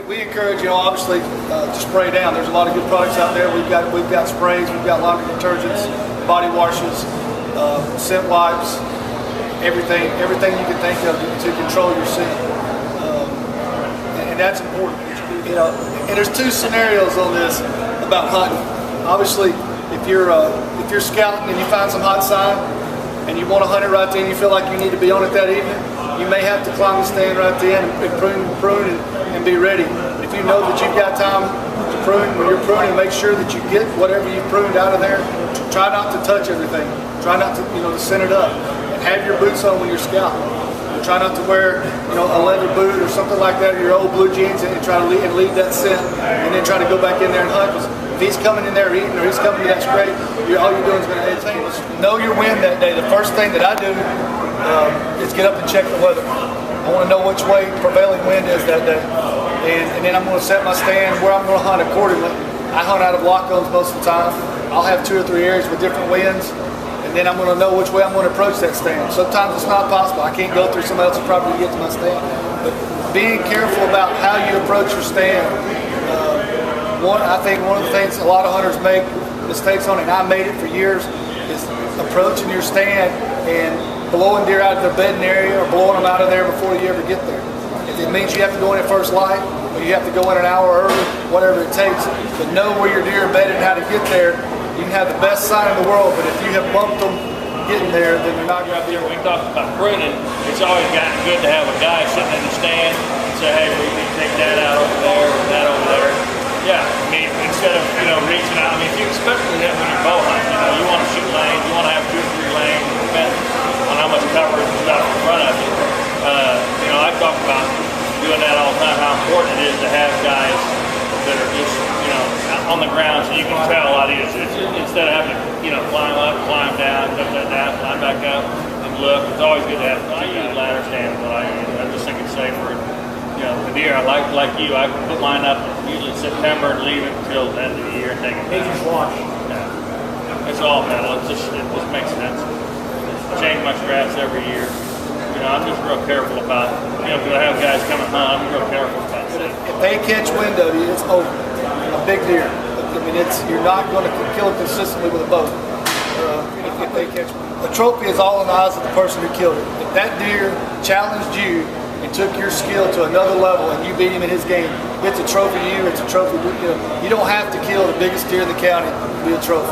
We encourage, obviously, to spray down. There's a lot of good products out there. We've got sprays, we've got laundry detergents, body washes, scent wipes, everything you can think of to control your scent, and that's important. And there's two scenarios on this about hunting. Obviously, if you're scouting and you find some hot sign and you want to hunt it right then, you feel like you need to be on it that evening, you may have to climb the stand right then and prune and be ready. If you know that you've got time to prune, when you're pruning, make sure that you get whatever you've pruned out of there. Try not to touch everything. Try not to, to send it up. And have your boots on when you're scouting. Try not to wear, a leather boot or something like that, or your old blue jeans, and try to leave that scent, and then try to go back in there and hunt. Because if he's coming in there eating, or he's coming to that scrape, all you're doing is going to know your wind that day. The first thing that I do is get up and check the weather. I want to know which way prevailing wind is that day, and then I'm going to set my stand where I'm going to hunt accordingly. I hunt out of lock zones most of the time. I'll have 2 or 3 areas with different winds, and then I'm going to know which way I'm going to approach that stand. Sometimes it's not possible. I can't go through somebody else's property to get to my stand. But being careful about how you approach your stand. I think one of the things a lot of hunters make mistakes on, and I made it for years, is approaching your stand and blowing deer out of their bedding area or blowing them out of there before you ever get there. If it means you have to go in at first light, or you have to go in an hour early, whatever it takes, but know where your deer are bedded and how to get there. You can have the best sign in the world, but if you have bumped them getting there, then you're not going to be able to. We talked about pruning. It's always gotten good to have a guy sitting in the stand and say, hey, we need to take that out over there or that over there. Yeah, I mean, instead of, reaching out. I mean, especially when you're bow hunting, you want to shoot lanes, you want to have 2 or 3 lanes, depending on how much cover is out in front of you. I talk about doing that all the time, how important it is to have guys that are just, on the ground so you can tell a lot of it. Instead of having to, climb up, climb down, come down, climb back up, and look. It's always good to have. I use ladder stands, but I just think it's safer. The deer, I like you, I put mine up usually in September and leave it until the end of the year and take it down. Just wash. Yeah. It's all metal. It just makes sense. Change my straps every year. I'm just real careful about, because I have guys coming hunt, I'm real careful about that. If they catch wind of you, it's over. A big deer. I mean, you're not going to kill it consistently with a bow. If they catch wind. A trophy is all in the eyes of the person who killed it. If that deer challenged you and took your skill to another level and you beat him in his game, it's a trophy to you, it's a trophy to you. You don't have to kill the biggest deer in the county to be a trophy.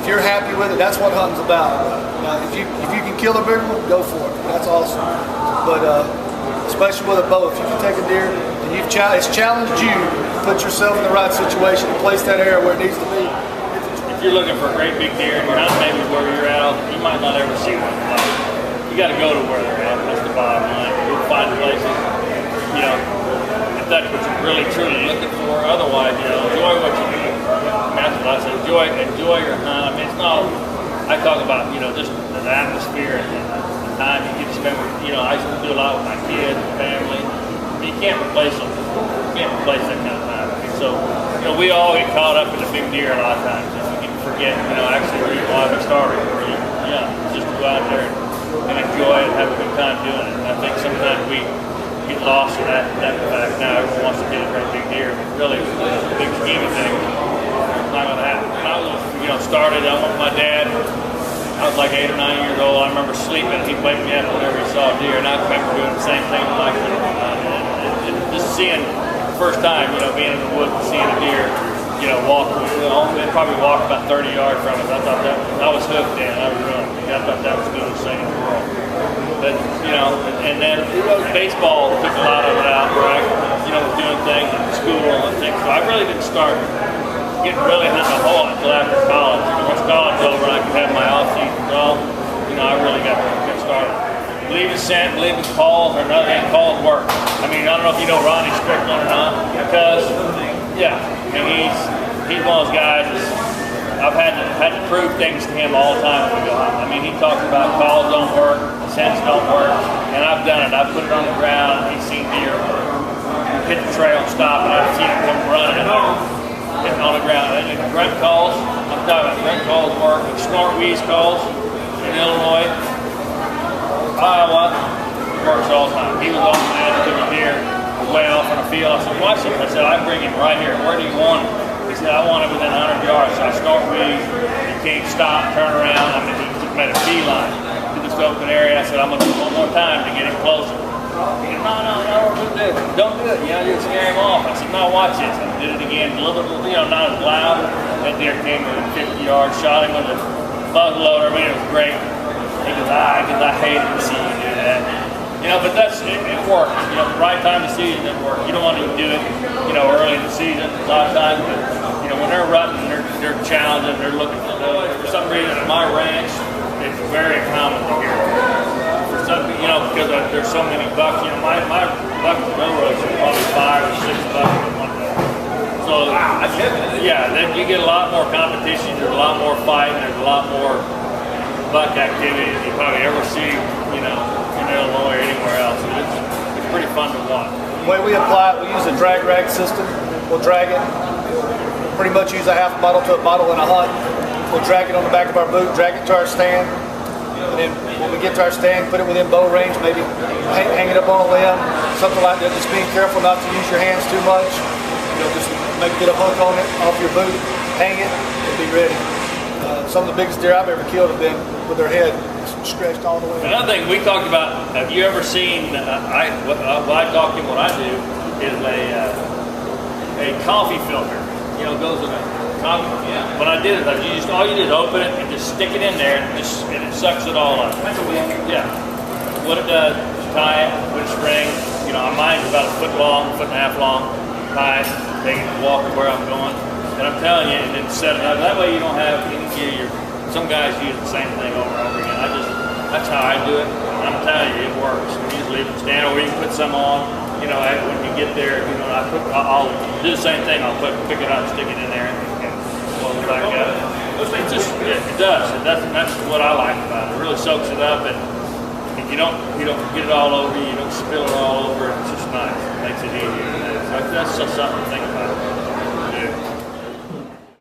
If you're happy with it, that's what hunting's about. Now, if you can kill a big one, go for it. That's awesome. But especially with a bow, if you can take a deer and it's challenged you to put yourself in the right situation and place that arrow where it needs to be. If you're looking for a great big deer and you're not maybe where you're at, you might not ever see one. You got to go to where they're at. That's the bottom line. You'll find places, if that's what you're really truly looking for. Otherwise, enjoy what you do. That's what I say. Enjoy your hunt. I mean, it's not. I talk about just the atmosphere and the time you get to spend with. I used to do a lot with my kids and family. You can't replace them. You can't replace that kind of time. I mean, so we all get caught up in the big deer a lot of times, and we can forget. Actually, where you want to start. Just go out there and enjoy it, have a good time doing it. And I think sometimes we get lost in that fact. Now everyone wants to get a great big deer, but really, the big scheme of things, it's not going to happen. When I was, started, I went with my dad. I was like 8 or 9 years old. I remember sleeping. He'd wake me up whenever he saw a deer, and I remember doing the same thing with my kids. Just seeing the first time, being in the woods and seeing a deer, walk. They probably walked about 30 yards from us. I thought I was hooked in. I thought that was the coolest thing in the world. But and then baseball took a lot of it out, where I, was doing things in school and things. So I really didn't start getting really hunting a whole lot until after college. Once college was over, I could have my off season. I really got started. Believe in scent, believe in calls, or another thing, calls work. I mean, I don't know if you know Ronnie Strickland or not, because he's one of those guys that's, I've had to prove things to him all the time when we go hunting. I mean, he talks about calls don't work, scents don't work, and I've done it. I've put it on the ground, and he's seen deer hit the trail and stop, and I've seen him come running hitting on the ground. And grunt calls, I'm talking about grunt calls work, and snort wheeze calls in Illinois, Iowa, works all the time. He was on the edge of the deer way off on the field. I said, watch it. I said, I bring him right here. Where do you want him? He said, I want him within 100 yards. So I start reading. He can't stop, turn around. I mean, he made a beeline to this open area. I said, I'm going to do it one more time to get him closer. He said, no, don't do it. You know, you'll scare him off. I said, no, watch this. I did it again, a little bit, not as loud. That deer came within 50 yards, shot him with a bug loader. I mean, it was great. He goes, because I hated to see you do that. But it works. The right time of the season, it works. You don't want to do it, early in the season a lot of times, but, when they're rutting, they're challenging, they're looking for some reason at my ranch, it's very common to hear. For some, because there's so many bucks. My buck no roads are probably 5 or 6 bucks in one day. So, yeah, then you get a lot more competition, there's a lot more fighting, there's a lot more buck activity than you probably ever see, in Illinois or anywhere else. It's pretty fun to watch. The way we apply it, we use a drag rag system. We'll drag it, pretty much use a half bottle to a bottle in a hunt. We'll drag it on the back of our boot, drag it to our stand, and then when we get to our stand, put it within bow range, maybe hang it up on a limb, something like that. Just being careful not to use your hands too much. Just maybe get a hook on it off your boot, hang it, and be ready. Some of the biggest deer I've ever killed have been with their head stretched all the way. Another thing we talked about, have you ever seen, what I talk to what I do is a coffee filter, goes in a coffee. Yeah. When I did it, all you do is open it and just stick it in there and it sucks it all up. Yeah. What it does, tie it with a string, mine's about a foot long, 1.5 feet long, tie it, take it, walk where I'm going. And I'm telling you, and then set it up. That way you don't have any gear. Some guys use the same thing over and over again. That's how I do it. I'm telling you, it works. You just leave it stand, or you can put some on. When you get there, I'll do the same thing. I'll pick it up, stick it in there, and pull it back up. It does. That's what I like about it. It really soaks it up, and you don't get it all over you. You don't spill it all over. It's just nice. It makes it easier. So that's just something to think about.